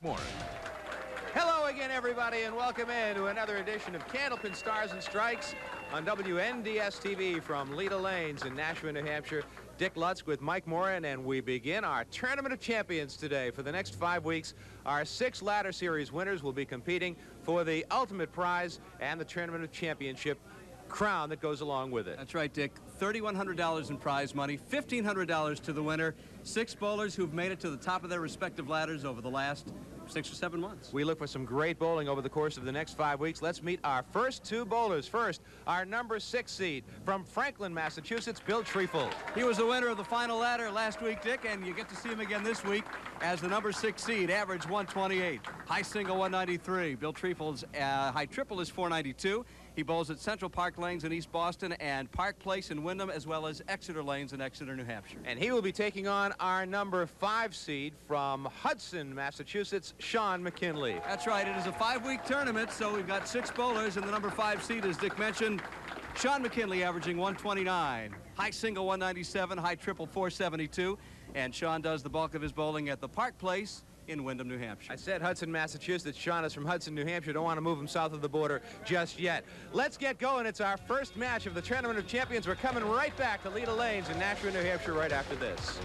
More. Hello again, everybody, and welcome in to another edition of Candlepin Stars and Strikes on WNDS TV from Leda Lanes in Nashua, New Hampshire. Dick Lutz with Mike Moran, and we begin our Tournament of Champions today. For the next 5 weeks, our 6 ladder series winners will be competing for the ultimate prize and the Tournament of Championship crown that goes along with it. That's right, Dick. $3,100 in prize money, $1,500 to the winner. 6 bowlers who've made it to the top of their respective ladders over the last 6 or 7 months. We look for some great bowling over the course of the next 5 weeks. Let's meet our first 2 bowlers. First, our number 6 seed from Franklin, Massachusetts, Bill Treeful. He was the winner of the final ladder last week, Dick, and you get to see him again this week as the number 6 seed, average 128, high single 193. Bill Treeful's high triple is 492. He bowls at Central Park Lanes in East Boston and Park Place in Wyndham, as well as Exeter Lanes in Exeter, New Hampshire. And he will be taking on our number 5 seed from Hudson, Massachusetts, Shawn McKinley. That's right. It is a 5-week tournament, so we've got 6 bowlers, and the number 5 seed, as Dick mentioned, Shawn McKinley, averaging 129. High single 197, high triple 472. And Shawn does the bulk of his bowling at the Park Place in Wyndham, New Hampshire. I said Hudson, Massachusetts. Shawn is from Hudson, New Hampshire. Don't want to move him south of the border just yet. Let's get going. It's our first match of the Tournament of Champions. We're coming right back to Leda Lanes in Nashua, New Hampshire right after this.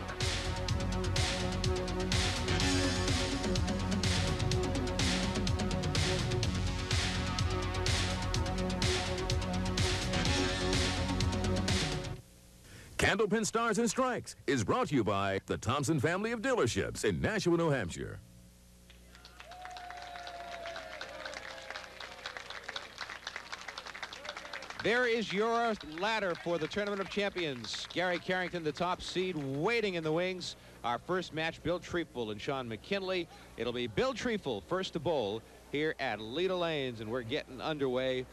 Candlepin Stars and Strikes is brought to you by the Thompson family of dealerships in Nashua, New Hampshire. There is your ladder for the Tournament of Champions. Gary Carrington, the top seed, waiting in the wings. Our first match, Bill Treeful and Shawn McKinley. It'll be Bill Treeful first to bowl here at Leda Lanes, and we're getting underway.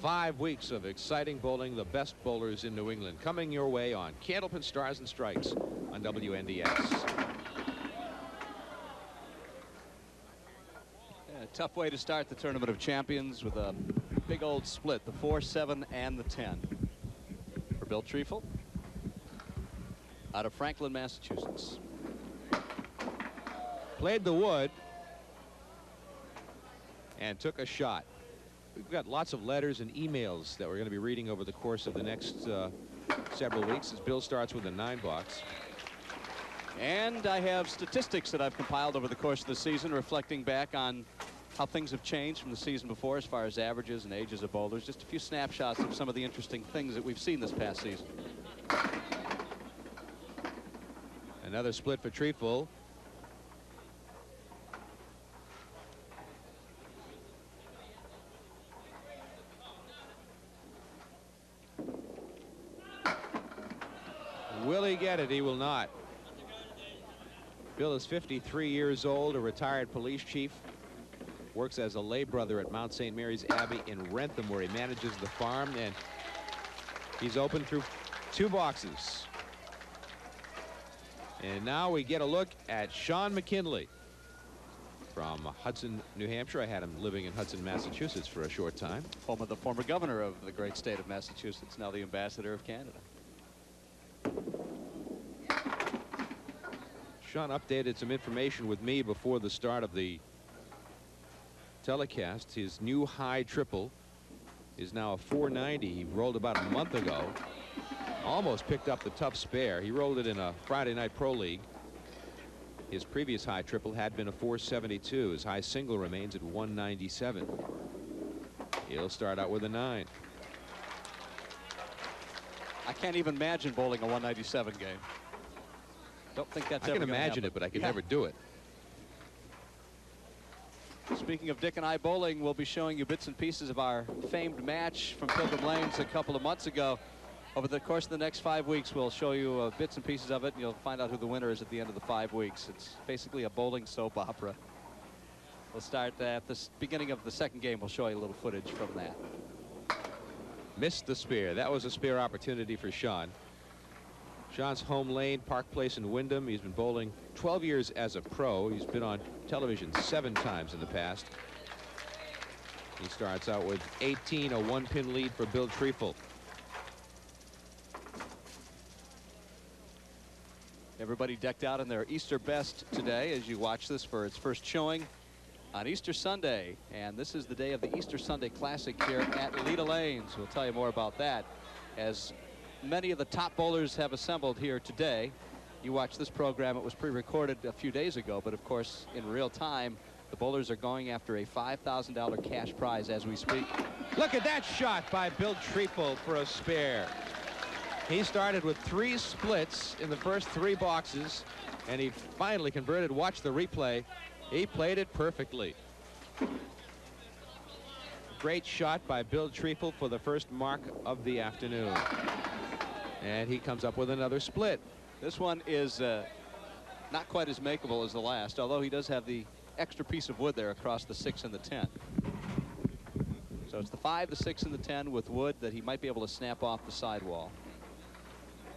5 weeks of exciting bowling, the best bowlers in New England, coming your way on Candlepin Stars and Strikes on WNDS. Yeah, a tough way to start the Tournament of Champions with a big old split, the 4, 7, and the 10. For Bill Treeful, out of Franklin, Massachusetts. Played the wood and took a shot. We've got lots of letters and emails that we're going to be reading over the course of the next several weeks as Bill starts with a 9 box. And I have statistics that I've compiled over the course of the season reflecting back on how things have changed from the season before as far as averages and ages of bowlers. Just a few snapshots of some of the interesting things that we've seen this past season. Another split for Treeful. Will he get it? He will not. Bill is 53 years old, a retired police chief. Works as a lay brother at Mount St. Mary's Abbey in Rentham, where he manages the farm, and he's open through 2 boxes. And now we get a look at Shawn McKinley from Hudson, New Hampshire. I had him living in Hudson, Massachusetts for a short time. Home of the former governor of the great state of Massachusetts, now the ambassador of Canada. Shawn updated some information with me before the start of the telecast. His new high triple is now a 490. He rolled about a month ago. Almost picked up the tough spare. He rolled it in a Friday Night Pro League. His previous high triple had been a 472. His high single remains at 197. He'll start out with a 9. I can't even imagine bowling a 197 game. Don't think that's ever I can imagine happen. it, but I can never do it. Speaking of Dick and I bowling, we'll be showing you bits and pieces of our famed match from Pilgrim Lanes a couple of months ago. Over the course of the next 5 weeks, we'll show you bits and pieces of it, and you'll find out who the winner is at the end of the 5 weeks. It's basically a bowling soap opera. We'll start at the beginning of the second game. We'll show you a little footage from that. Missed the spear. That was a spear opportunity for Shawn. Shawn's home lane, Park Place in Wyndham. He's been bowling 12 years as a pro. He's been on television 7 times in the past. He starts out with 18, a 1-pin lead for Bill Treeful. Everybody decked out in their Easter best today as you watch this for its first showing on Easter Sunday. And this is the day of the Easter Sunday Classic here at Leda Lanes. We'll tell you more about that as many of the top bowlers have assembled here today. You watch this program, it was pre-recorded a few days ago, but of course in real time the bowlers are going after a $5,000 cash prize as we speak. Look at that shot by Bill Treeful for a spare. He started with 3 splits in the first 3 boxes, and he finally converted. Watch the replay. He played it perfectly. Great shot by Bill Treeful for the first mark of the afternoon. And he comes up with another split. This one is not quite as makeable as the last, although he does have the extra piece of wood there across the 6 and the 10. So it's the 5, the 6, and the 10 with wood that he might be able to snap off the sidewall.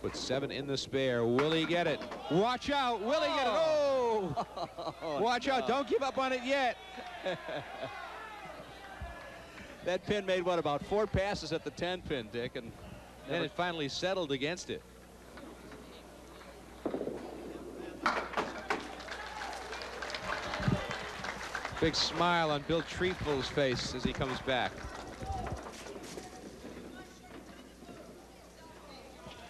With 7 in the spare. Will he get it? Watch out. Will he get it? Oh! Watch out. Don't give up on it yet. That pin made, what, about 4 passes at the 10 pin, Dick, and then it finally settled against it. Big smile on Bill Treeful's face as he comes back.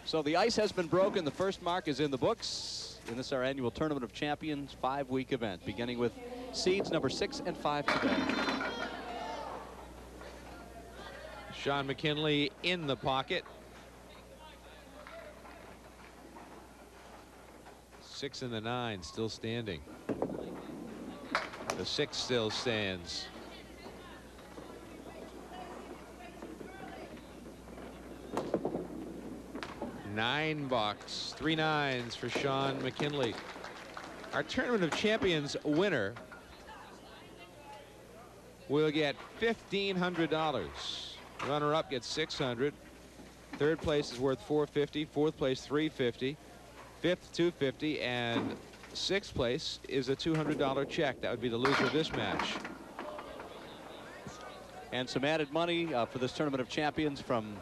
So the ice has been broken. The first mark is in the books in this our annual Tournament of Champions 5-week event, beginning with seeds number 6 and 5 today. Shawn McKinley in the pocket. 6 and the 9 still standing. The 6 still stands. Nine box, 3 9s for Shawn McKinley. Our Tournament of Champions winner will get $1,500. Runner-up gets $600. Third place is worth $450. Fourth place $350. Fifth $250, and sixth place is a $200 check. That would be the loser of this match. And some added money for this Tournament of Champions from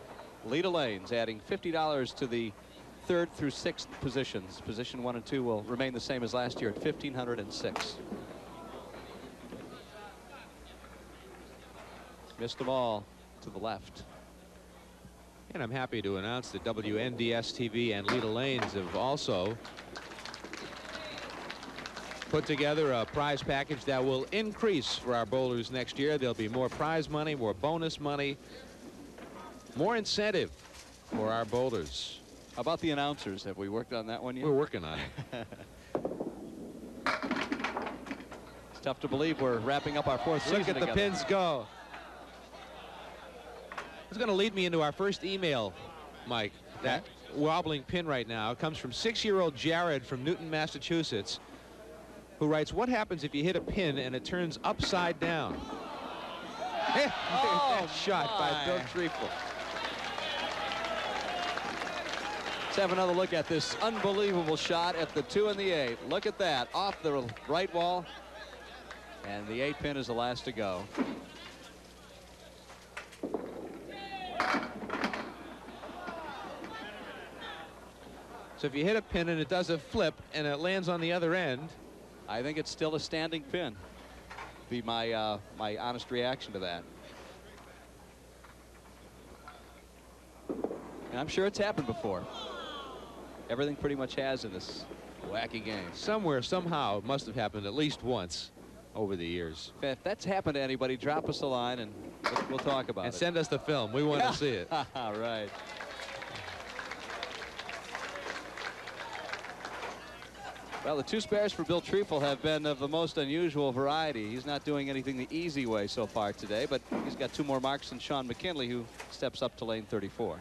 Leda Lanes, adding $50 to the 3rd through 6th positions. Position 1 and 2 will remain the same as last year at $1,506. Missed them all to the left. And I'm happy to announce that WNDS TV and Leda Lanes have also put together a prize package that will increase for our bowlers next year. There'll be more prize money, more bonus money, more incentive for our bowlers. How about the announcers? Have we worked on that one yet? We're working on it. It's tough to believe we're wrapping up our 4th season Look at together. the pins go. It's going to lead me into our first email, Mike. That wobbling pin right now comes from 6-year-old Jared from Newton, Massachusetts, who writes, "What happens if you hit a pin and it turns upside down?" Oh, shot by Bill Treeful. Let's have another look at this unbelievable shot at the 2 and the 8. Look at that, off the right wall, and the 8 pin is the last to go. So if you hit a pin and it does a flip and it lands on the other end, I think it's still a standing pin. Be my my honest reaction to that. And I'm sure it's happened before. Everything pretty much has in this wacky game. somewhere, somehow, it must have happened at least once over the years. If that's happened to anybody, drop us a line and we'll talk about it. And send us the film. We want to see it. Right. Well, the 2 spares for Bill Treeful have been of the most unusual variety. He's not doing anything the easy way so far today, but he's got 2 more marks than Shawn McKinley, who steps up to lane 34.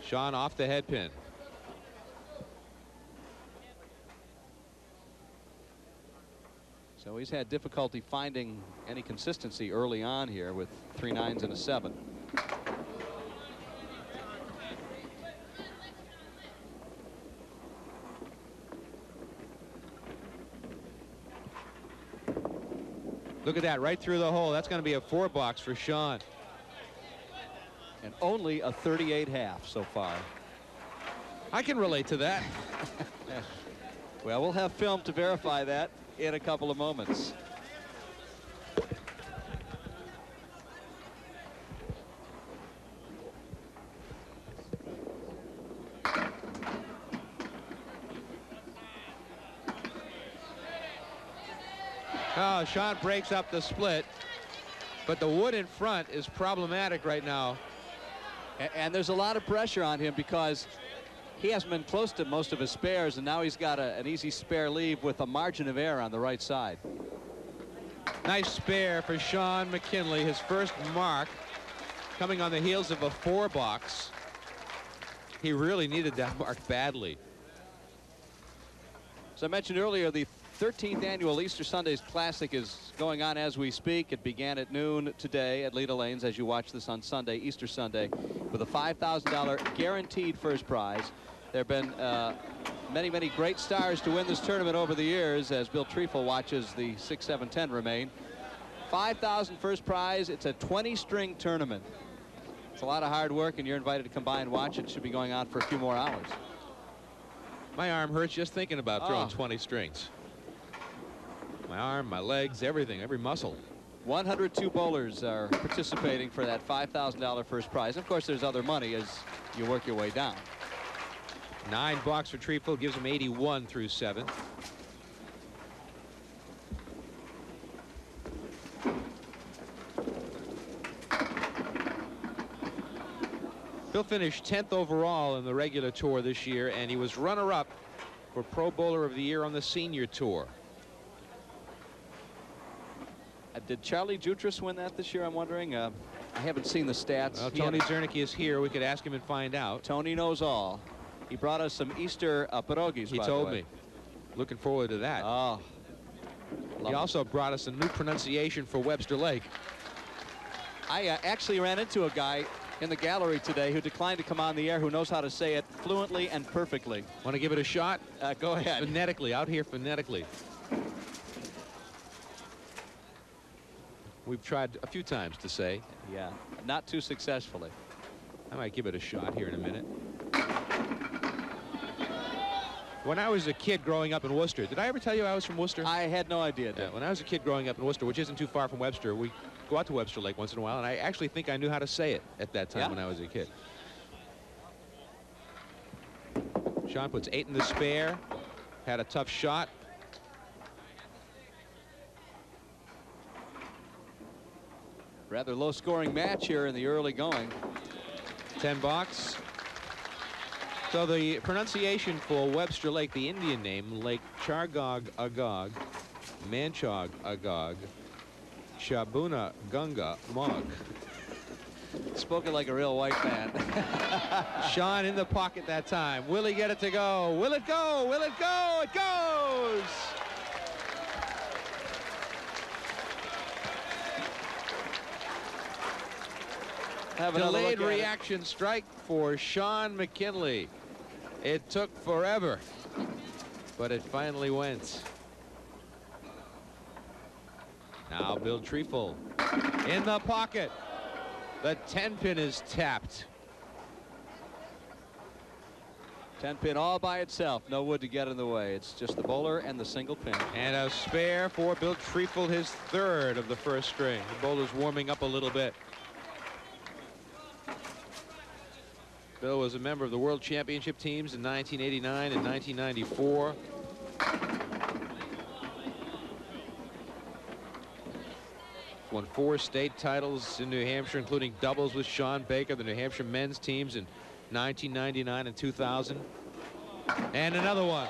Shawn off the head pin. So he's had difficulty finding any consistency early on here with 3 9s and a 7. Look at that, right through the hole. That's going to be a 4 box for Shawn. And only a 38 half so far. I can relate to that. Well, we'll have film to verify that in a couple of moments. Oh, Shawn breaks up the split, but the wood in front is problematic right now. And there's a lot of pressure on him because he hasn't been close to most of his spares, and now he's got an easy spare leave with a margin of error on the right side. Nice spare for Shawn McKinley, his first mark, coming on the heels of a 4-box. He really needed that mark badly. As I mentioned earlier, the 13th annual Easter Sundays Classic is going on as we speak. It began at noon today at Leda Lanes as you watch this on Sunday, Easter Sunday, with a $5,000 guaranteed first prize. There have been many, many great stars to win this tournament over the years as Bill Treeful watches the 6, 7, 10 remain. $5,000 first prize. It's a 20-string tournament. It's a lot of hard work, and you're invited to come by and watch. It should be going on for a few more hours. My arm hurts just thinking about throwing 20 strings. My arm, my legs, everything, every muscle. 102 bowlers are participating for that $5,000 first prize. Of course, there's other money as you work your way down. $9 for Treeful, gives him 81 through 7. Bill finished 10th overall in the regular tour this year, and he was runner-up for Pro Bowler of the Year on the Senior Tour. Did Charlie Jutras win that this year, I'm wondering? I haven't seen the stats. Well, Tony Zernicke is here. We could ask him and find out. Tony knows all. He brought us some Easter pierogies, He told me. Looking forward to that. Oh. He also brought us a new pronunciation for Webster Lake. I actually ran into a guy in the gallery today who declined to come on the air, who knows how to say it fluently and perfectly. Want to give it a shot? Go ahead. Phonetically, out here phonetically. We've tried a few times to say. Yeah, not too successfully. I might give it a shot here in a minute. When I was a kid growing up in Worcester, did I ever tell you I was from Worcester? I had no idea. Yeah, when I was a kid growing up in Worcester, which isn't too far from Webster, we go out to Webster Lake once in a while, and I actually think I knew how to say it at that time when I was a kid. Shawn puts 8 in the spare, had a tough shot. Rather low-scoring match here in the early going. 10 box. So the pronunciation for Webster Lake, the Indian name, Lake Chargog Agog, Manchog Agog, Shabuna Gunga Mog. Spoken like a real white man. Shawn in the pocket that time. Will he get it to go? Will it go? Will it go? It goes! Delayed reaction strike for Shawn McKinley. It took forever, but it finally went. Now Bill Treeful in the pocket. The 10-pin is tapped. 10-pin all by itself. No wood to get in the way. It's just the bowler and the single pin. And a spare for Bill Treeful, his 3rd of the first string. The bowler's warming up a little bit. Bill was a member of the World Championship teams in 1989 and 1994. Won 4 state titles in New Hampshire, including doubles with Sean Baker, the New Hampshire men's teams in 1999 and 2000. And another one.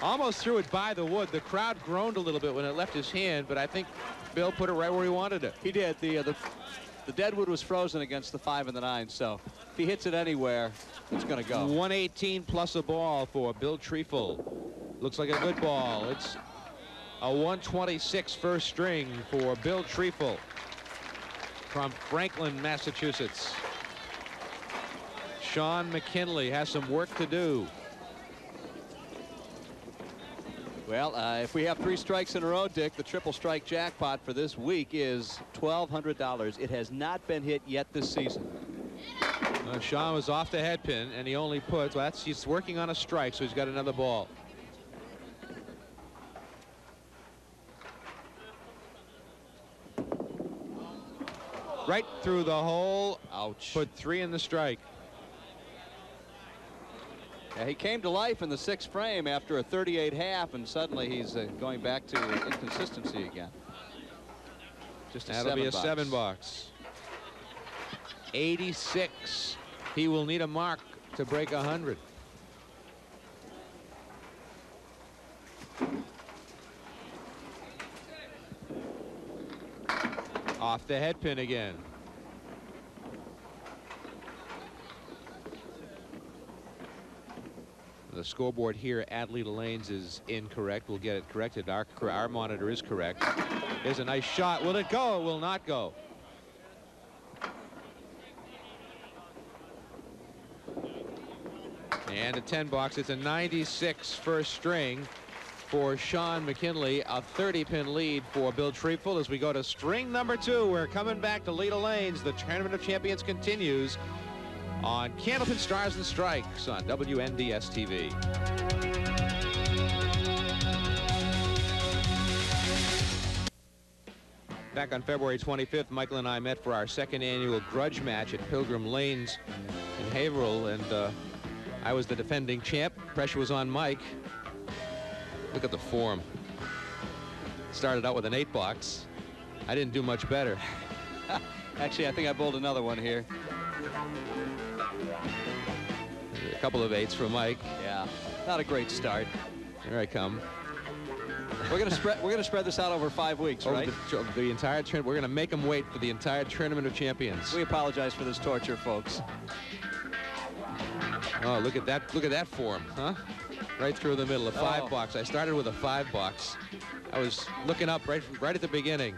Almost threw it by the wood. The crowd groaned a little bit when it left his hand, but I think Bill put it right where he wanted it. He did. The dead wood was frozen against the 5 and the 9, so if he hits it anywhere, it's going to go. 118 plus a ball for Bill Treeful. Looks like a good ball. It's a 126 first string for Bill Treeful from Franklin, Massachusetts. Shawn McKinley has some work to do. Well, if we have 3 strikes in a row, Dick, the triple strike jackpot for this week is $1,200. It has not been hit yet this season. Shawn was off the head pin, and he only puts, well, he's working on a strike, so he's got another ball. Right through the hole. Ouch. Put 3 in the strike. Yeah, he came to life in the 6th frame after a 38.5, and suddenly he's going back to inconsistency again. Just a That'll be a 7 box. box. 86. He will need a mark to break 100. Off the head pin again. The scoreboard here at Leda Lanes is incorrect. We'll get it corrected. Our monitor is correct. There's a nice shot. Will it go? It will not go. And a 10 box. It's a 96 first string for Shawn McKinley. A 30-pin lead for Bill Treeful as we go to string number 2. We're coming back to Leda Lanes. The Tournament of Champions continues on Candlepin Stars and Strikes on WNDS TV. Back on February 25th, Michael and I met for our 2nd annual grudge match at Pilgrim Lanes in Haverhill, and I was the defending champ. Pressure was on Mike. Look at the form. Started out with an 8 box. I didn't do much better. Actually, I think I bowled another one here. A couple of 8s for Mike. Yeah, not a great start. Here I come. We're gonna spread this out over 5 weeks, right? The entire tournament. We're gonna make them wait for the entire Tournament of Champions. We apologize for this torture, folks. Oh, look at that! Look at that form, huh? Right through the middle, a 5 box. I started with a 5 box. I was looking up right at the beginning.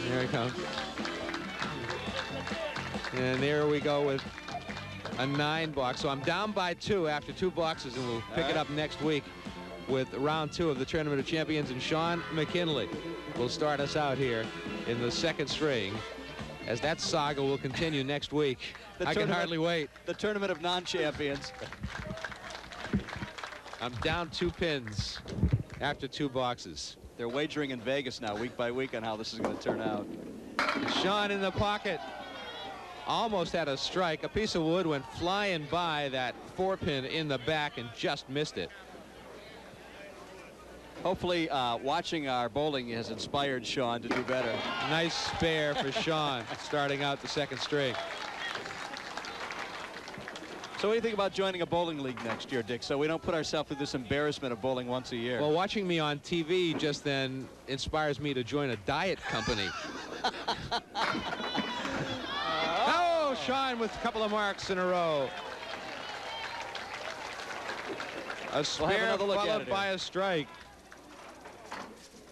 There he comes. And there we go with a 9 box. So I'm down by 2 after 2 boxes, and we'll pick it up next week with round 2 of the Tournament of Champions. And Shawn McKinley will start us out here in the 2nd string, as that saga will continue next week. I can hardly wait. The Tournament of Non-Champions. I'm down 2 pins after 2 boxes. They're wagering in Vegas now, week by week, on how this is going to turn out. Shawn in the pocket. Almost had a strike. A piece of wood went flying by that 4-pin in the back and just missed it. Hopefully, watching our bowling has inspired Shawn to do better. Nice spare for Shawn, starting out the 2nd string. So what do you think about joining a bowling league next year, Dick, so we don't put ourselves through this embarrassment of bowling once a year? Well, watching me on TV just then inspires me to join a diet company. Oh, Shawn with a couple of marks in a row. A spare followed by a strike.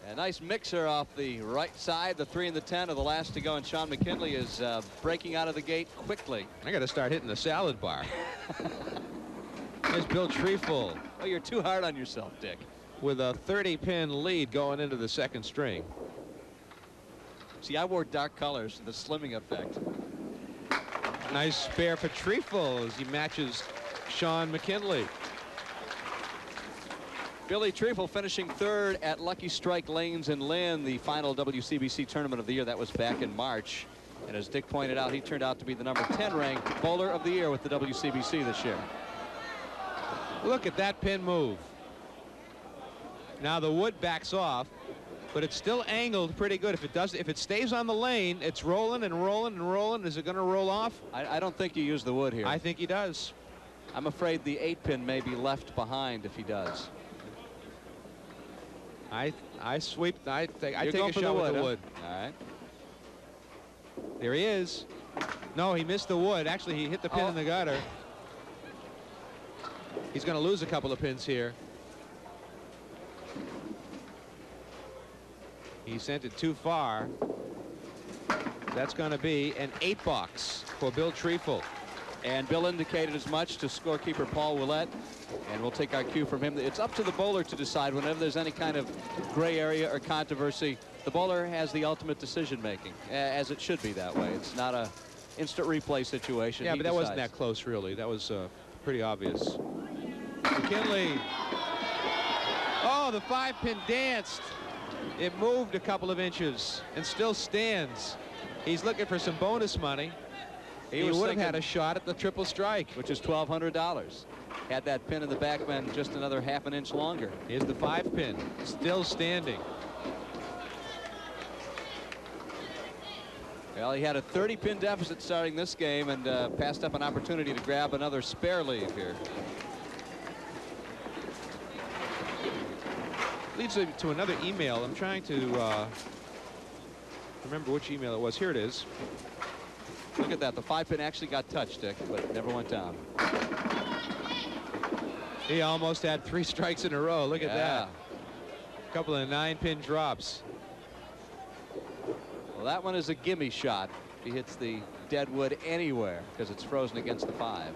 A nice mixer off the right side. The 3 and the 10 are the last to go, and Shawn McKinley is breaking out of the gate quickly. I got to start hitting the salad bar. There's Bill Treeful. Oh, you're too hard on yourself, Dick. With a 30-pin lead going into the 2nd string. See, I wore dark colors, the slimming effect. Nice spare for Treeful as he matches Shawn McKinley. Billy Treeful finishing 3rd at Lucky Strike Lanes in Lynn, the final WCBC tournament of the year. That was back in March. And as Dick pointed out, he turned out to be the number 10 ranked bowler of the year with the WCBC this year. Look at that pin move. Now the wood backs off, but it's still angled pretty good. If it stays on the lane, it's rolling and rolling and rolling. Is it going to roll off? I don't think you use the wood here. I think he does. I'm afraid the 8-pin may be left behind if he does. I sweep. I take a shot with the wood. All right. There he is. No, he missed the wood. Actually, he hit the pin in the gutter. He's going to lose a couple of pins here. He sent it too far. That's going to be an 8 box for Bill Treeful. And Bill indicated as much to scorekeeper Paul Willett, and we'll take our cue from him. It's up to the bowler to decide whenever there's any kind of gray area or controversy. The bowler has the ultimate decision making, as it should be that way. It's not a instant replay situation. Yeah, He but that wasn't decides. that close, really. That was pretty obvious. McKinley. Oh, the 5-pin danced. It moved a couple of inches and still stands. He's looking for some bonus money. He would have had a shot at the triple strike, which is $1,200. Had that pin in the back been just another half an inch longer. Here's the 5-pin, still standing. Well, he had a 30-pin deficit starting this game and passed up an opportunity to grab another spare lead here. Leads to another email. I'm trying to remember which email it was. Here it is. Look at that. The 5-pin actually got touched, Dick, but it never went down. He almost had 3 strikes in a row. Look at that. A couple of 9-pin drops. Well, that one is a gimme shot. He hits the dead wood anywhere because it's frozen against the 5.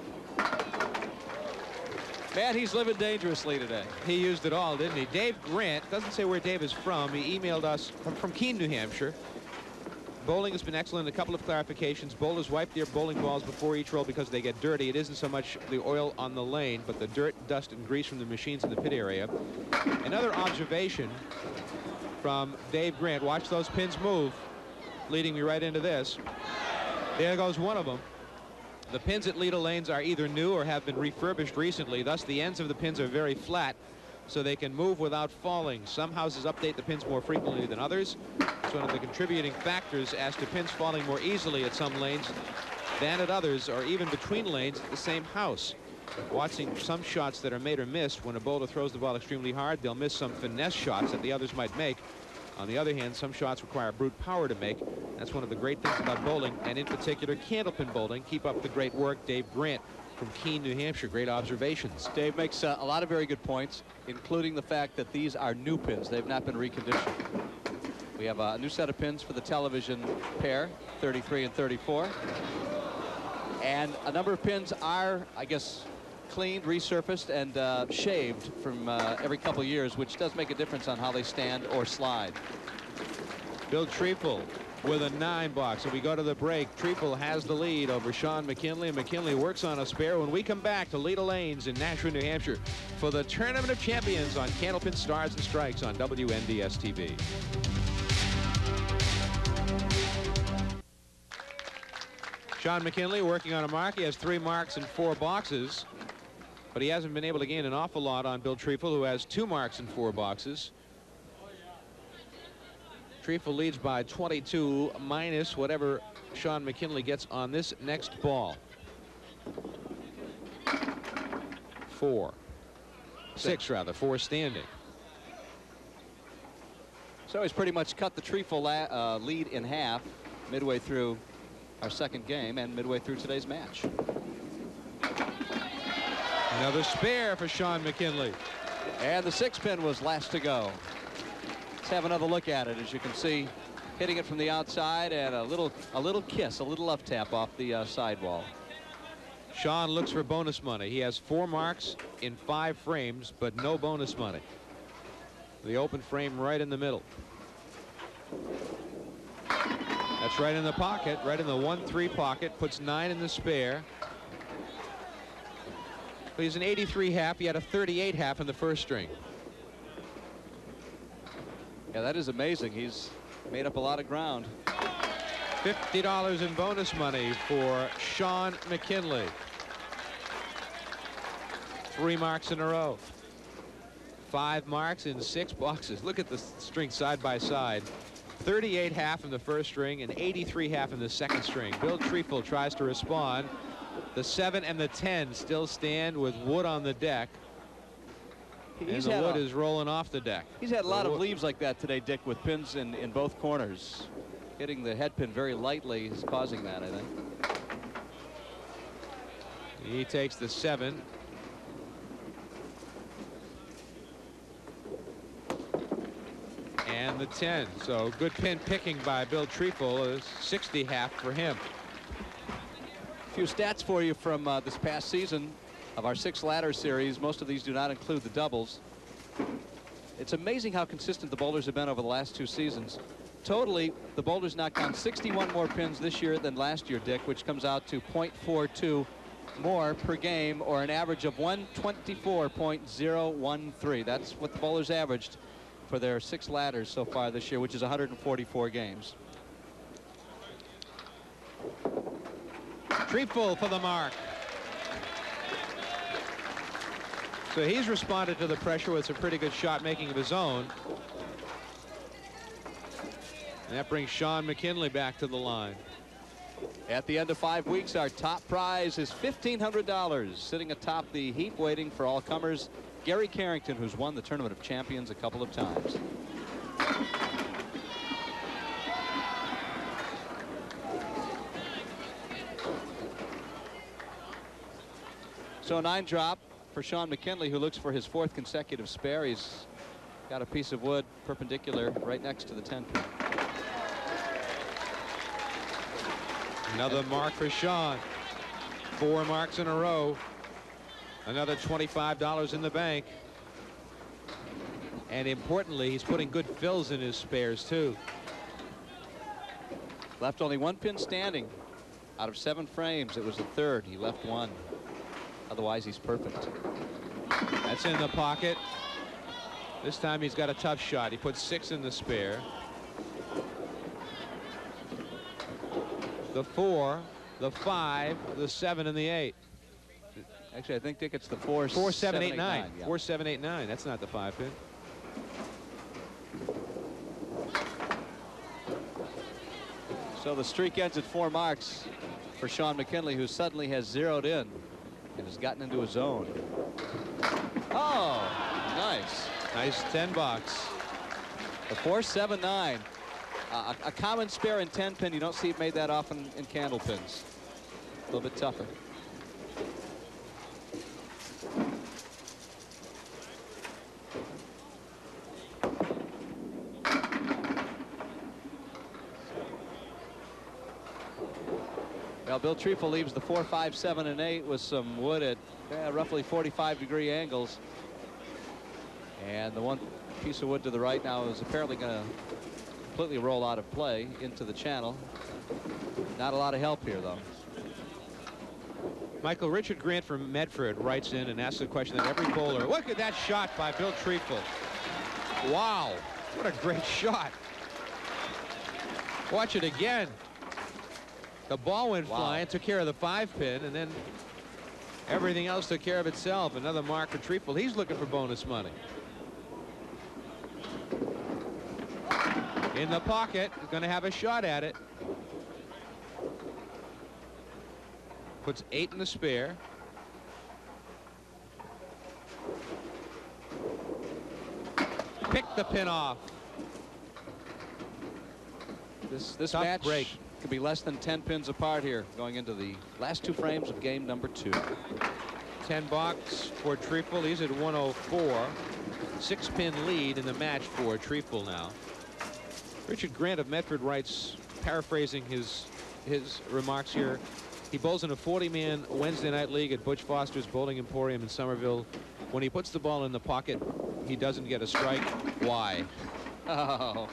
Man, he's living dangerously today. He used it all, didn't he? Dave Grant, doesn't say where Dave is from. He emailed us from Keene, New Hampshire. Bowling has been excellent. A couple of clarifications. Bowlers wipe their bowling balls before each roll because they get dirty. It isn't so much the oil on the lane, but the dirt, dust, and grease from the machines in the pit area. Another observation from Dave Grant. Watch those pins move, leading me right into this. There goes one of them. The pins at Leda Lanes are either new or have been refurbished recently. Thus, the ends of the pins are very flat, so they can move without falling. Some houses update the pins more frequently than others. It's one of the contributing factors as to pins falling more easily at some lanes than at others, or even between lanes at the same house. Watching some shots that are made or missed, when a bowler throws the ball extremely hard, they'll miss some finesse shots that the others might make. On the other hand, some shots require brute power to make. That's one of the great things about bowling, and in particular Candlepin bowling. Keep up the great work, Dave Grant from Keene, New Hampshire. Great observations. Dave makes a lot of very good points, including the fact that these are new pins. They've not been reconditioned. We have a new set of pins for the television pair, 33 and 34. And a number of pins are, I guess, cleaned, resurfaced, and shaved from every couple years, which does make a difference on how they stand or slide. Bill Treeful with a 9 box. So we go to the break. Treeful has the lead over Shawn McKinley, and McKinley works on a spare. When we come back to Leda Lanes in Nashua, New Hampshire for the Tournament of Champions on Candlepin Stars and Strikes on WNDS TV. Shawn McKinley working on a mark. He has 3 marks and 4 boxes, but he hasn't been able to gain an awful lot on Bill Treeful, who has 2 marks and 4 boxes. Treeful leads by 22 minus whatever Shawn McKinley gets on this next ball. 4. 6 rather. 4 standing. So he's pretty much cut the Treeful lead in half midway through our second game and midway through today's match. Another spare for Shawn McKinley. And the 6-pin was last to go. Let's have another look at it. As you can see, hitting it from the outside, and a little kiss, a little love tap off the sidewall. Shawn looks for bonus money. He has 4 marks in 5 frames, but no bonus money. The open frame right in the middle. That's right in the pocket, right in the 1-3 pocket. Puts 9 in the spare. But he's an 83 half. He had a 38 half in the first string. Yeah, that is amazing. He's made up a lot of ground. $50 in bonus money for Shawn McKinley. 3 marks in a row. 5 marks in 6 boxes. Look at the string side by side. 38 half in the first string and 83 half in the second string. Bill Treeful tries to respond. The 7 and the 10 still stand with wood on the deck. And the wood is rolling off the deck. He's had a lot of leaves like that today, Dick, with pins in both corners. Hitting the head pin very lightly is causing that, I think. He takes the 7. And the 10. So good pin picking by Bill Treeful. Is 60 half for him. A few stats for you from this past season of our 6 ladder series. Most of these do not include the doubles. It's amazing how consistent the bowlers have been over the last 2 seasons. totally, the boulders knocked down 61 more pins this year than last year, Dick, which comes out to 0.42 more per game, or an average of 124.013. That's what the bowlers averaged for their 6 ladders so far this year, which is 144 games. Treeful for the mark. So he's responded to the pressure with some pretty good shot making of his own. And that brings Shawn McKinley back to the line. At the end of 5 weeks, our top prize is $1,500. Sitting atop the heap waiting for all comers, Gary Carrington, who's won the Tournament of Champions a couple of times. So a 9 drop for Shawn McKinley, who looks for his 4th consecutive spare. He's got a piece of wood perpendicular right next to the 10 pin. Another mark for Shawn. 4 marks in a row. Another $25 in the bank. And importantly, he's putting good fills in his spares too. Left only 1 pin standing. Out of 7 frames, it was the 3rd. He left 1. Otherwise, he's perfect. That's in the pocket. This time he's got a tough shot. He put 6 in the spare. The 4, the 5, the 7, and the 8. Actually, I think, Dick, it's the 4, 4, 7, 8, 9. Yeah. 4, 7, 8, 9. That's not the 5 pin. So the streak ends at 4 marks for Shawn McKinley, who suddenly has zeroed in and has gotten into a zone. Oh, nice. Nice 10 bucks. The 4, 7, 9. A common spare in 10 pin. You don't see it made that often in Candlepins. A little bit tougher. Well, Bill Treeful leaves the 4, 5, 7, and 8 with some wood at roughly 45-degree angles. And the one piece of wood to the right now is apparently going to completely roll out of play into the channel. Not a lot of help here, though. Michael, Richard Grant from Medford writes in and asks a question that every bowler. Look at that shot by Bill Treeful. Wow, what a great shot. Watch it again. The ball went flying, took care of the 5 pin, and then everything else took care of itself. Another mark for Treeful. He's looking for bonus money. In the pocket, he's going to have a shot at it. Puts 8 in the spare. Pick the pin off. This match could be less than 10 pins apart here going into the last 2 frames of game number 2. 10 bucks for Treeful. He's at 104. 6-pin lead in the match for Treeful now. Richard Grant of Medford writes, paraphrasing his remarks here, he bowls in a 40-man Wednesday night league at Butch Foster's Bowling Emporium in Somerville. When he puts the ball in the pocket, he doesn't get a strike. Why? Oh.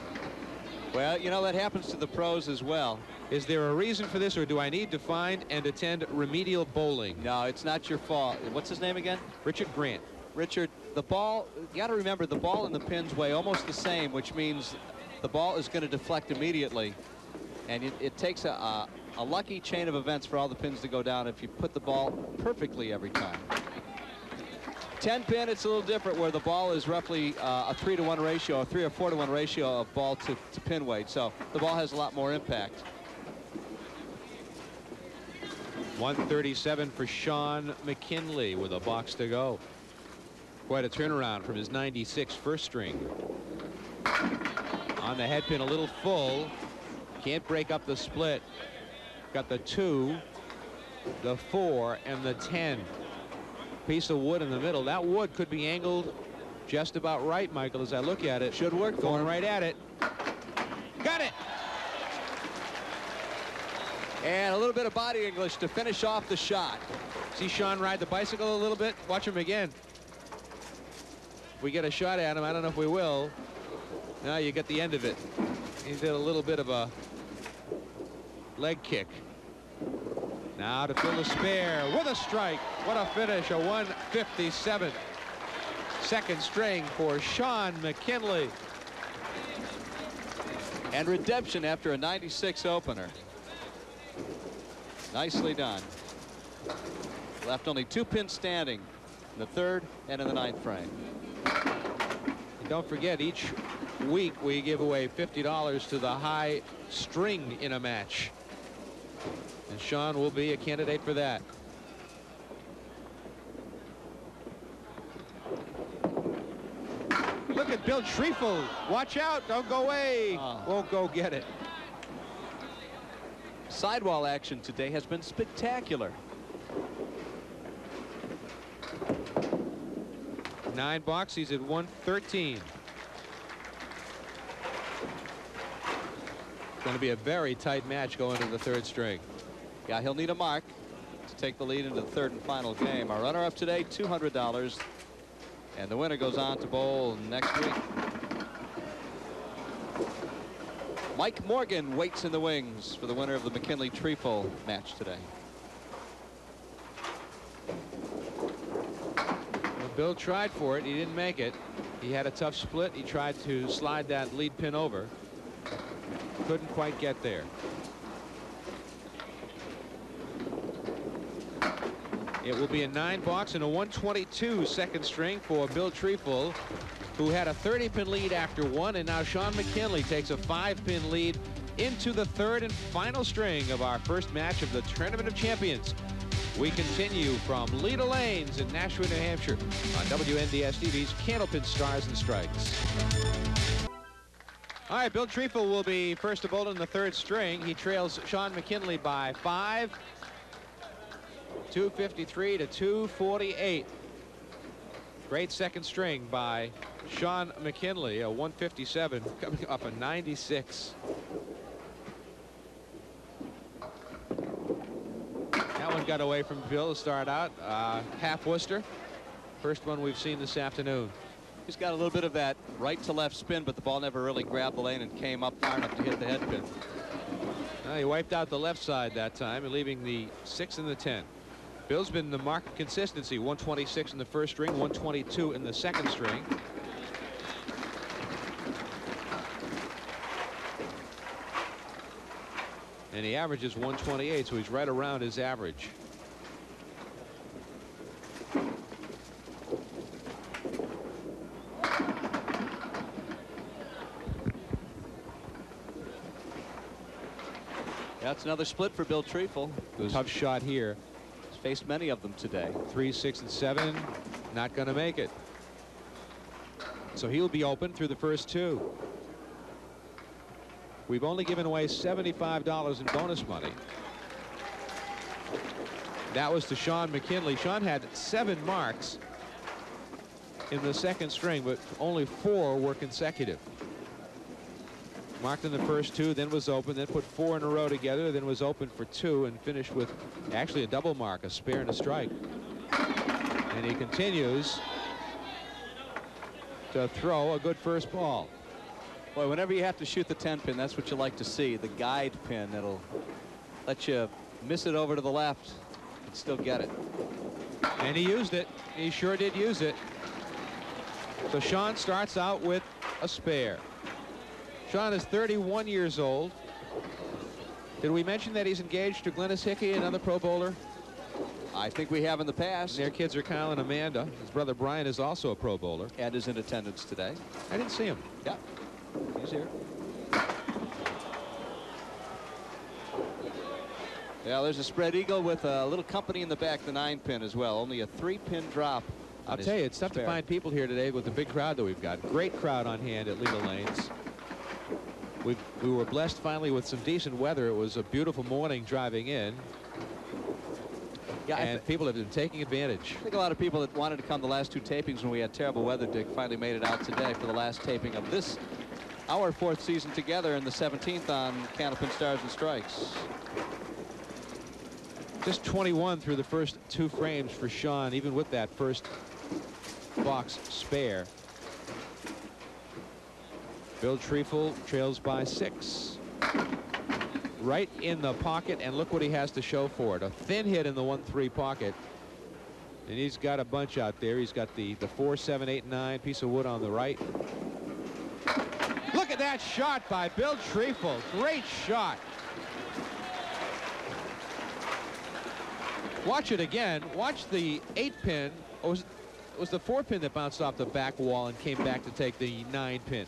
Well, you know, that happens to the pros as well. Is there a reason for this, or do I need to find and attend remedial bowling? No, it's not your fault. What's his name again? Richard Grant. Richard, the ball, you got to remember, the ball and the pins weigh almost the same, which means the ball is going to deflect immediately. And it takes a lucky chain of events for all the pins to go down if you put the ball perfectly every time. 10 pin, it's a little different, where the ball is roughly a 3-to-1 ratio, a 3 or 4-to-1 ratio of ball to pin weight. So the ball has a lot more impact. 137 for Shawn McKinley with a box to go. Quite a turnaround from his 96 first string. On the head pin, a little full. Can't break up the split. Got the 2, the 4, and the 10. Piece of wood in the middle. That wood could be angled just about right, Michael, as I look at it. Should work. Going right at it. Got it. And a little bit of body English to finish off the shot. See Shawn ride the bicycle a little bit? Watch him again. If we get a shot at him, I don't know if we will. Now you get the end of it. He did a little bit of a leg kick. Now to fill the spare with a strike. What a finish, a 157. Second string for Shawn McKinley. And redemption after a 96 opener. Nicely done. Left only 2 pins standing in the 3rd and in the 9th frame. And don't forget, each week we give away $50 to the high string in a match. And Shawn will be a candidate for that. Look at Bill Treeful. Watch out. Don't go away. Won't go get it. Sidewall action today has been spectacular. 9 bucks. He's at 113. Going to be a very tight match going into the 3rd string. Yeah, he'll need a mark to take the lead into the 3rd and final game. Our runner-up today, $200. And the winner goes on to bowl next week. Mike Morgan waits in the wings for the winner of the McKinley Treeful match today. Well, Bill tried for it. He didn't make it. He had a tough split. He tried to slide that lead pin over. Couldn't quite get there. It will be a 9 box and a 122 second string for Bill Treeful, who had a 30-pin lead after 1, and now Shawn McKinley takes a 5-pin lead into the 3rd and final string of our first match of the Tournament of Champions. We continue from Leda Lanes in Nashua, New Hampshire on WNDS TV's Candlepin Stars and Strikes. All right, Bill Treeful will be first to bowl in the 3rd string. He trails Shawn McKinley by 5. 253 to 248. Great second string by Shawn McKinley, a 157 coming up a 96. That one got away from Bill to start out. Half Worcester. First one we've seen this afternoon. He's got a little bit of that right to left spin, but the ball never really grabbed the lane and came up far enough to hit the head pin. He wiped out the left side that time, leaving the 6 and the 10. Bill's been the mark of consistency. 126 in the 1st string, 122 in the 2nd string. And he averages 128, so he's right around his average. That's another split for Bill Treeful. Tough shot here. Faced many of them today. 3, 6, and 7. Not going to make it. So he'll be open through the first 2. We've only given away $75 in bonus money. That was to Shawn McKinley. Shawn had 7 marks in the 2nd string, but only 4 were consecutive. Marked in the first 2, then was open, then put 4 in a row together, then was open for 2 and finished with actually a double mark, a spare and a strike. And he continues to throw a good first ball. Boy, whenever you have to shoot the 10-pin, that's what you like to see, the guide pin that'll let you miss it over to the left and still get it. And he used it. He sure did use it. So Shawn starts out with a spare. Shawn is 31 years old. Did we mention that he's engaged to Glennis Hickey, another pro bowler? I think we have in the past. And their kids are Kyle and Amanda. His brother Brian is also a pro bowler. And is in attendance today. I didn't see him. Yeah, he's here. Yeah, there's a spread eagle with a little company in the back, the 9-pin as well. Only a 3-pin drop. I'll tell you, it's tough to find people here today with the big crowd that we've got. Great crowd on hand at Leda Lanes. We were blessed finally with some decent weather. It was a beautiful morning driving in. Yeah, and people have been taking advantage. I think a lot of people that wanted to come the last 2 tapings when we had terrible weather, Dick, finally made it out today for the last taping of this, our 4th season together, and the 17th on Candlepin Stars and Strikes. Just 21 through the first 2 frames for Shawn, even with that first box spare. Bill Treeful trails by 6. Right in the pocket, and look what he has to show for it. A thin hit in the 1-3 pocket. And he's got a bunch out there. He's got the 4, 7, 8, 9 piece of wood on the right. Look at that shot by Bill Treeful. Great shot. Watch it again. Watch the 8-pin. Or it was the 4-pin that bounced off the back wall and came back to take the 9-pin.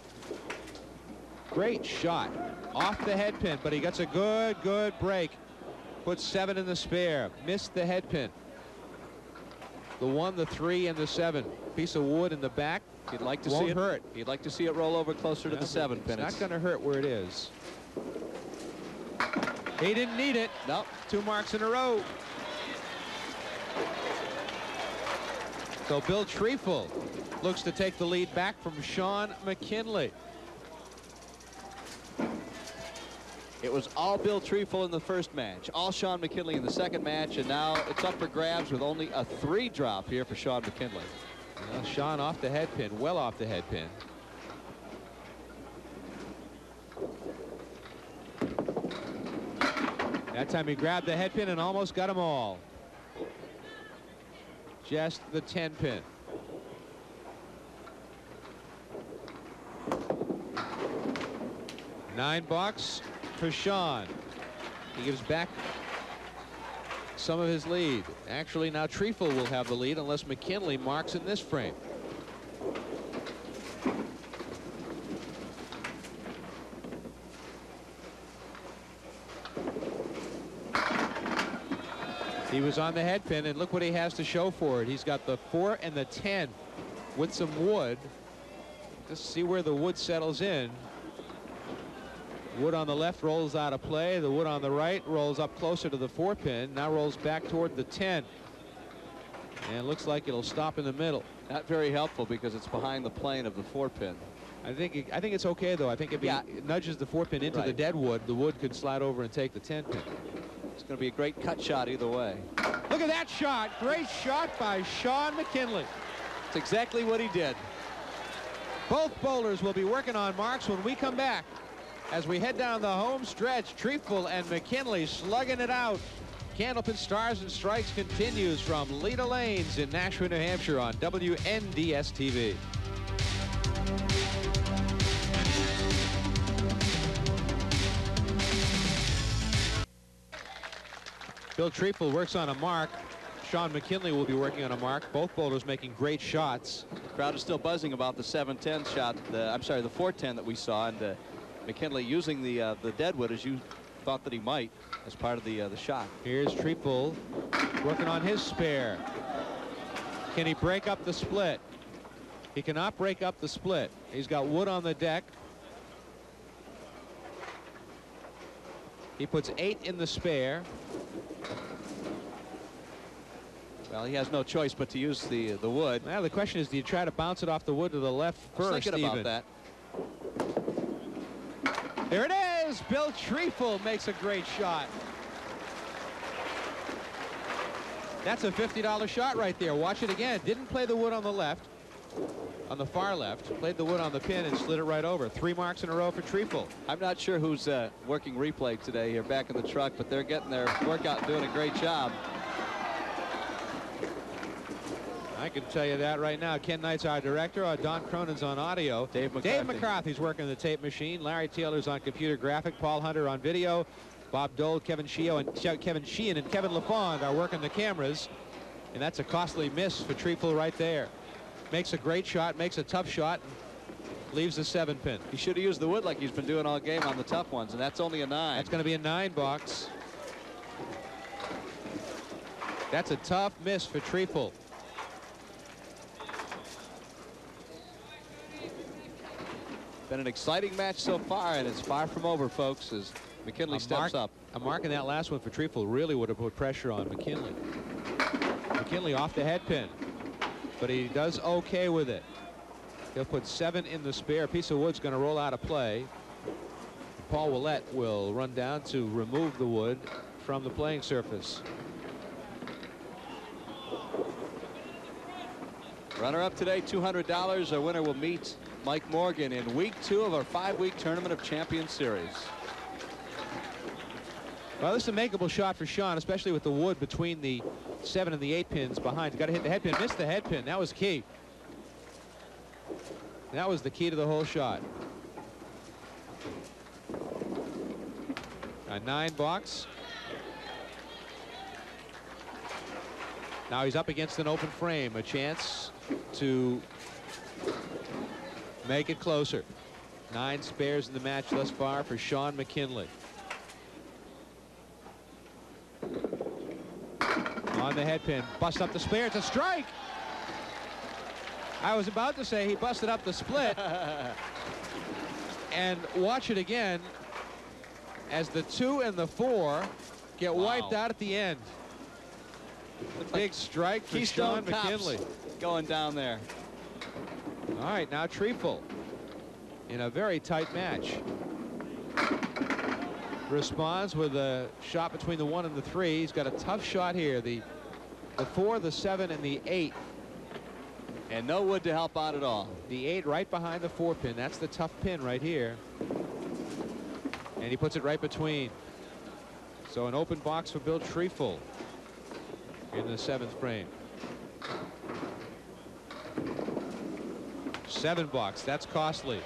Great shot. Off the head pin, but he gets a good break. Puts 7 in the spare. Missed the head pin. The 1, the 3, and the 7. Piece of wood in the back. You'd like to Won't see it hurt. You'd like to see it roll over closer to the 7 pin. It's not going to hurt where it is. He didn't need it. Nope. 2 marks in a row. So Bill Treeful looks to take the lead back from Shawn McKinley. It was all Bill Treeful in the first match, all Shawn McKinley in the second match, and now it's up for grabs with only a 3 drop here for Shawn McKinley. Well, Shawn off the head pin, well off the head pin. That time he grabbed the head pin and almost got them all. Just the 10 pin. $9 for Shawn. He gives back some of his lead. Actually, now Treeful will have the lead unless McKinley marks in this frame. He was on the head pin, and look what he has to show for it. He's got the 4 and the 10 with some wood. Just see where the wood settles in. Wood on the left rolls out of play. The wood on the right rolls up closer to the 4 pin. Now rolls back toward the 10. And looks like it'll stop in the middle. Not very helpful because it's behind the plane of the 4 pin. I think it's okay though. I think if he nudges the 4 pin into the dead wood, the wood could slide over and take the 10 pin. It's going to be a great cut shot either way. Look at that shot. Great shot by Shawn McKinley. It's exactly what he did. Both bowlers will be working on marks when we come back. As we head down the home stretch, Treeful and McKinley slugging it out. Candlepin Stars and Strikes continues from Leda Lanes in Nashua, New Hampshire on WNDS TV. Bill Treeful works on a mark. Shawn McKinley will be working on a mark. Both bowlers making great shots. The crowd is still buzzing about the 7-10 shot. I'm sorry, the 4-10 that we saw, and McKinley using the deadwood as you thought that he might as part of the shot. Here's Treeful working on his spare. Can he break up the split? He cannot break up the split. He's got wood on the deck. He puts 8 in the spare. Well, he has no choice but to use the wood. Now the question is, do you try to bounce it off the wood to the left first? I was thinking about that. There it is. Bill Treeful makes a great shot. That's a $50 shot right there. Watch it again. Didn't play the wood on the left, on the far left. Played the wood on the pin and slid it right over. 3 marks in a row for Treeful. I'm not sure who's working replay today here back in the truck, but they're getting their workout and doing a great job. I can tell you that right now. Ken Knight's our director. Don Cronin's on audio. Dave McCarthy's working the tape machine. Larry Taylor's on computer graphic. Paul Hunter on video. Bob Dole, Kevin Sheehan, and Kevin LaFond are working the cameras. And that's a costly miss for Treeful right there. Makes a great shot, makes a tough shot, and leaves the 7 pin. He should have used the wood like he's been doing all game on the tough ones, and that's only a 9. That's going to be a 9 box. That's a tough miss for Treeful. Been an exciting match so far, and it's far from over, folks, as McKinley steps up. A mark in that last one for Treeful really would have put pressure on McKinley. McKinley off the head pin, but he does okay with it. He'll put 7 in the spare. A piece of wood's going to roll out of play. Paul Willett will run down to remove the wood from the playing surface. Runner-up today, $200. Our winner will meet Mike Morgan in week 2 of our 5-week Tournament of Champions series. Well, this is a makeable shot for Shawn, especially with the wood between the 7 and the 8 pins behind. He's got to hit the head pin. Missed the head pin. That was key. That was the key to the whole shot. A 9 box. Now he's up against an open frame. A chance to make it closer. 9 spares in the match thus far for Shawn McKinley. On the head pin, bust up the spare. It's a strike. I was about to say he busted up the split. And watch it again as the 2 and the 4 get wiped out at the end. Big strike for Shawn McKinley. Going down there. All right, now Treeful in a very tight match. Responds with a shot between the 1 and the 3. He's got a tough shot here. The 4, the 7, and the 8. And no wood to help out at all. The 8 right behind the 4 pin. That's the tough pin right here. And he puts it right between. So an open box for Bill Treeful in the 7th frame. 7 box. That's costly.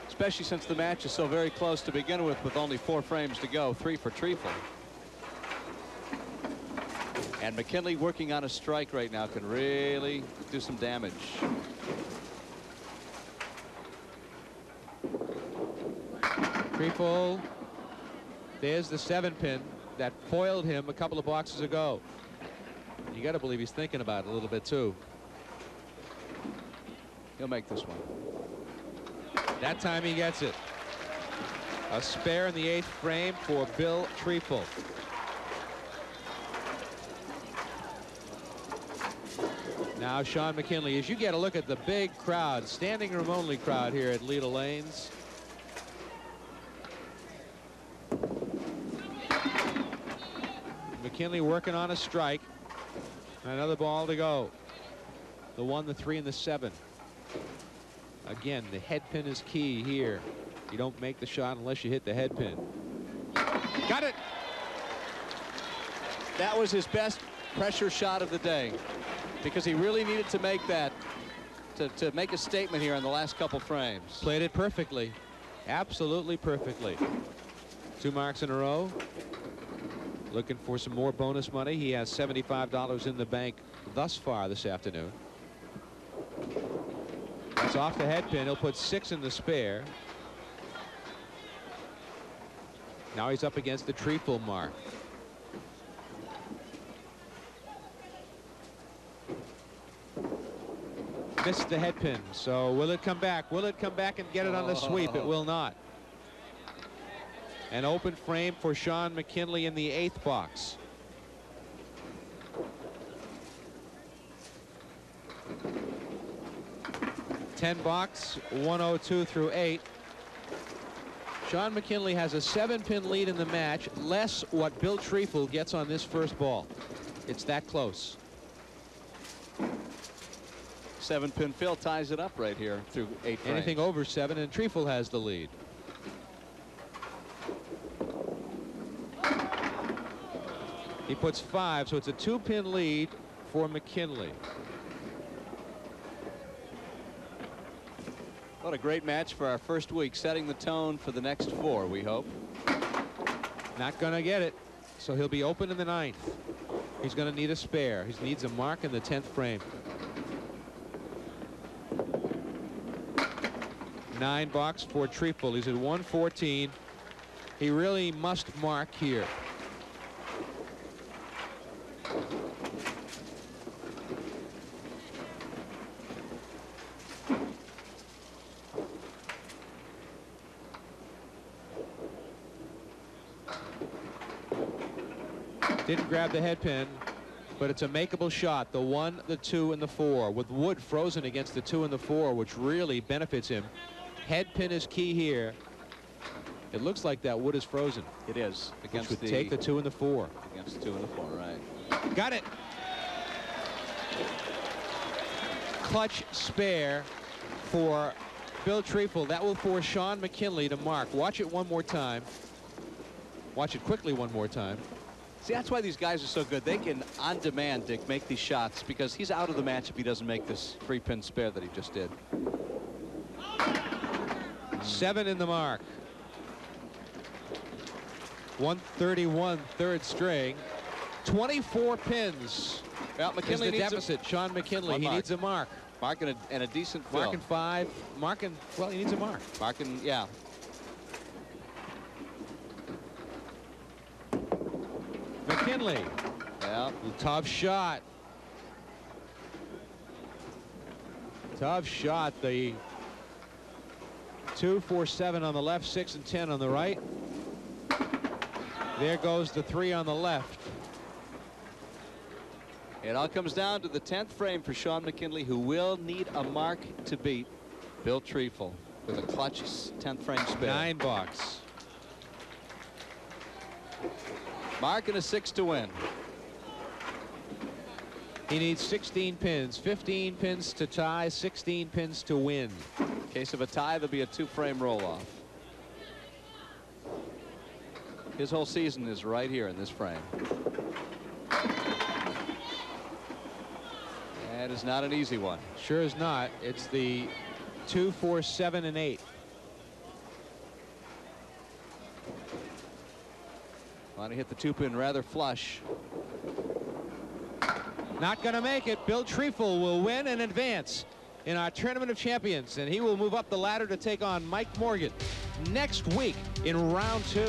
Especially since the match is so very close to begin with only 4 frames to go. 3 for Treeful. And McKinley working on a strike right now can really do some damage. Treeful. There's the 7 pin that foiled him a couple of boxes ago. You got to believe he's thinking about it a little bit too. He'll make this one. That time he gets it. A spare in the 8th frame for Bill Treeful. Now Shawn McKinley, as you get a look at the big crowd, standing room only crowd here at Leda Lanes. McKinley working on a strike. Another ball to go. The 1, the 3, and the 7. Again, the head pin is key here. You don't make the shot unless you hit the head pin. Got it. That was his best pressure shot of the day, because he really needed to make that, to make a statement here in the last couple frames. Played it perfectly. Absolutely perfectly. 2 marks in a row. Looking for some more bonus money. He has $75 in the bank thus far this afternoon. That's off the head pin. He'll put 6 in the spare. Now he's up against the Treeful mark. Missed the head pin. So will it come back? Will it come back and get it on the sweep? It will not. An open frame for Shawn McKinley in the 8th box. $10 box, 102 through 8. Shawn McKinley has a 7-pin lead in the match, less what Bill Treeful gets on this first ball. It's that close. 7-pin Phil ties it up right here through 8 frames. Anything over 7 and Treeful has the lead. He puts 5, so it's a 2-pin lead for McKinley. What a great match for our first week, setting the tone for the next 4, we hope. Not going to get it, so he'll be open in the 9th. He's going to need a spare. He needs a mark in the 10th frame. 9 box for Treeful. He's at 114. He really must mark here. Didn't grab the head pin, but it's a makeable shot. The 1, the 2, and the 4, with wood frozen against the 2 and the 4, which really benefits him. Head pin is key here. It looks like that wood is frozen. It is. Against which would take the 2 and the 4. Against the 2 and the 4, right. Got it. Clutch spare for Bill Treeful. That will force Shawn McKinley to mark. Watch it one more time. Watch it quickly one more time. See, that's why these guys are so good. They can, on demand, Dick, make these shots because he's out of the match if he doesn't make this 3-pin spare that he just did. 7 in the mark. 131, third string. 24 pins. Well, McKinley needs needs the deficit. Shawn McKinley, he needs a mark. Marking and a decent fill. Marking 5. Marking, well, he needs a mark. Marking, yeah. McKinley. Yeah. Tough shot. Tough shot. The 2, 4, 7 on the left, 6 and 10 on the right. There goes the 3 on the left. It all comes down to the 10th frame for Shawn McKinley, who will need a mark to beat Bill Treeful with a clutch 10th frame spare. $9. Mark and a 6 to win. He needs 16 pins, 15 pins to tie, 16 pins to win. In case of a tie, there'll be a 2-frame roll-off. His whole season is right here in this frame. That is not an easy one. Sure is not. It's the 2, 4, 7 and 8. Want to hit the 2-pin rather flush. Not going to make it. Bill Treeful will win and advance in our Tournament of Champions, and he will move up the ladder to take on Mike Morgan next week in round 2.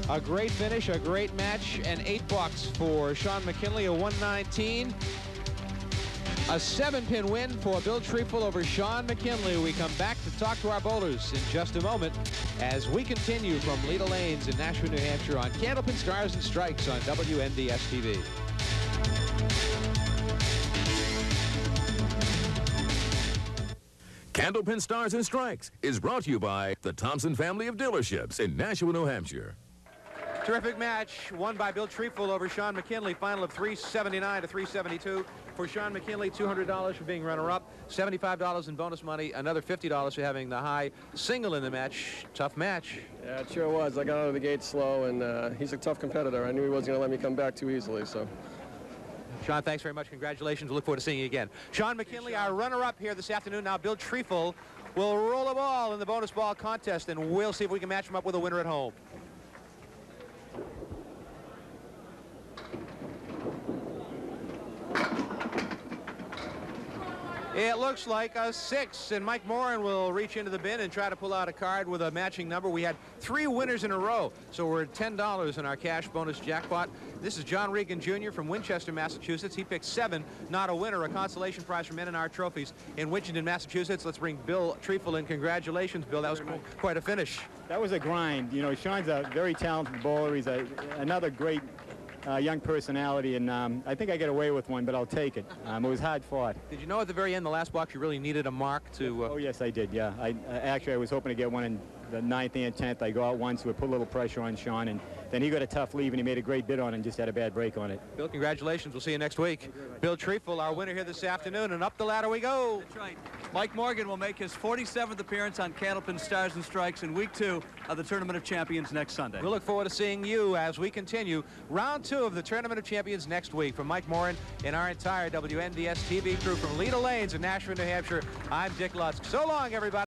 A great finish, a great match, and $8 for Shawn McKinley, a 119. A 7-pin win for Bill Treeful over Shawn McKinley. We come back to talk to our bowlers in just a moment as we continue from Leda Lanes in Nashua, New Hampshire on Candlepin Stars and Strikes on WNDS TV. Candlepin Stars and Strikes is brought to you by the Thompson family of dealerships in Nashua, New Hampshire. Terrific match won by Bill Treeful over Shawn McKinley. Final of 379 to 372 for Shawn McKinley. $200 for being runner-up, $75 in bonus money, another $50 for having the high single in the match. Tough match. Yeah, it sure was. I got out of the gate slow, and he's a tough competitor. I knew he wasn't going to let me come back too easily. So, Shawn, thanks very much. Congratulations. We look forward to seeing you again. Shawn McKinley, our runner-up here this afternoon. Now Bill Treeful will roll a ball in the bonus ball contest, and we'll see if we can match him up with a winner at home. It looks like a 6, and Mike Moran will reach into the bin and try to pull out a card with a matching number. We had 3 winners in a row, so we're at $10 in our cash bonus jackpot. This is John Regan Jr. from Winchester, Massachusetts. He picked 7, not a winner, a consolation prize for men in our trophies in Winchendon, Massachusetts. Let's bring Bill Treeful in. Congratulations, Bill. That was quite a finish. That was a grind. You know, Shawn's a very talented bowler. He's another great young personality, and I think I get away with one, but I'll take it. It was hard fought. Did you know at the very end, the last box, you really needed a mark to... Oh, yes, I did, yeah. Actually, I was hoping to get one in the 9th and 10th. I go out once, we put a little pressure on Shawn, and then he got a tough leave, and he made a great bid on it and just had a bad break on it. Bill, congratulations. We'll see you next week. Bill Treeful, our winner here this afternoon, and up the ladder we go. That's right. Mike Morgan will make his 47th appearance on Candlepin Stars and Strikes in week 2 of the Tournament of Champions next Sunday. We'll look forward to seeing you as we continue round 2 of the Tournament of Champions next week. From Mike Moran and our entire WNDS TV crew from Leda Lanes in Nashua, New Hampshire, I'm Dick Lutz. So long, everybody.